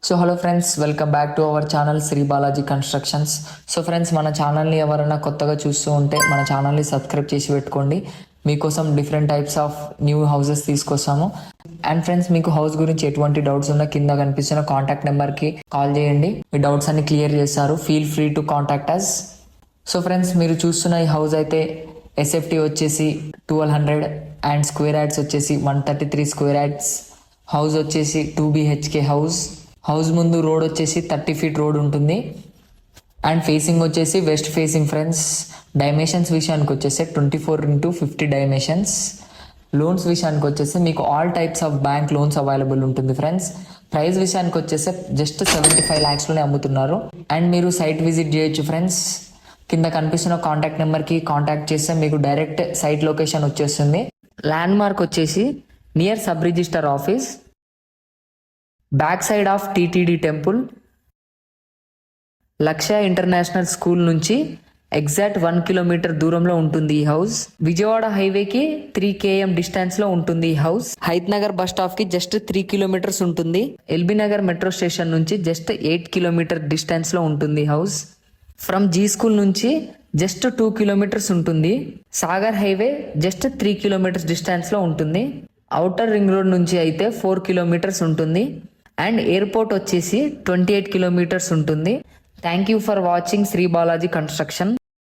So hello friends, welcome back to our channel Shri Balaji constructions. So friends, మన ఛానల్ని ఎవరైనా కొత్తగా చూస్తూ ఉంటే మన ఛానల్ని సబ్స్క్రైబ్ చేసి పెట్టుకోండి. మీకోసం different types of new houses తీసుకొస్తాము. అండ్ ఫ్రెండ్స్, మీకు హౌస్ గురించి ఎటువంటి డౌట్స్ ఉన్నా కింద కనిపిస్తున్న కాంటాక్ట్ నెంబర్కి కాల్ చేయండి. మీ డౌట్స్ అన్ని క్లియర్ చేస్తారు. Feel free to contact us. So friends, మీరు చూస్తున్న ఈ హౌస్ అయితే ఎస్ఎఫ్టీ వచ్చేసి 1200 అండ్ స్క్వేర్ యార్డ్స్ వచ్చేసి 133 స్క్వేర్ యార్డ్స్. హౌస్ వచ్చేసి 2 BHK హౌస్ ముందు రోడ్ వచ్చేసి 30 ఫీట్ రోడ్ ఉంటుంది. అండ్ ఫేసింగ్ వచ్చేసి వెస్ట్ ఫేసింగ్ ఫ్రెండ్స్. డైమెన్షన్స్ విషయానికి వచ్చేసి 24x50 డైమెన్షన్స్. లోన్స్ విషయానికి వచ్చేసి మీకు all types of bank loans available ఉంటుంది ఫ్రెండ్స్. ప్రైస్ విషయానికి వచ్చేసి జస్ట్ 75 lakhsలోనే అమ్ముతున్నారు. అండ్ మీరు సైట్ విజిట్ చేయొచ్చు ఫ్రెండ్స్. కింద కనిపిస్తున్న కాంటాక్ట్ నెంబర్కి కాంటాక్ట్ చేస్తే మీకు డైరెక్ట్ సైట్ లొకేషన్ వచ్చేస్తుంది. ల్యాండ్ మార్క్ వచ్చేసి near sub register office, back side of TTD temple, లక్ష్య ఇంటర్నేషనల్ స్కూల్ నుంచి ఎగ్జాక్ట్ 1 కిలోమీటర్ దూరంలో ఉంటుంది ఈ హౌస్. విజయవాడ హైవేకి 3 km డిస్టెన్స్ లో ఉంటుంది ఈ house. Hayath Nagar bus stop కి జస్ట్ 3 kilometers ఉంటుంది. ఎల్బీ నగర్ మెట్రో స్టేషన్ నుంచి జస్ట్ 8 kilometer డిస్టెన్స్ లో ఉంటుంది ఈ హౌస్. ఫ్రమ్ జీ స్కూల్ నుంచి జస్ట్ 2 kilometers ఉంటుంది. Sagar highway just 3 kilometers distance లో ఉంటుంది. ఔటర్ రింగ్ రోడ్ నుంచి అయితే 4 kilometers ఉంటుంది. అండ్ ఎయిర్పోర్ట్ వచ్చేసి 28 kilometers ఉంటుంది. Thank you for watching Shri Balaji construction.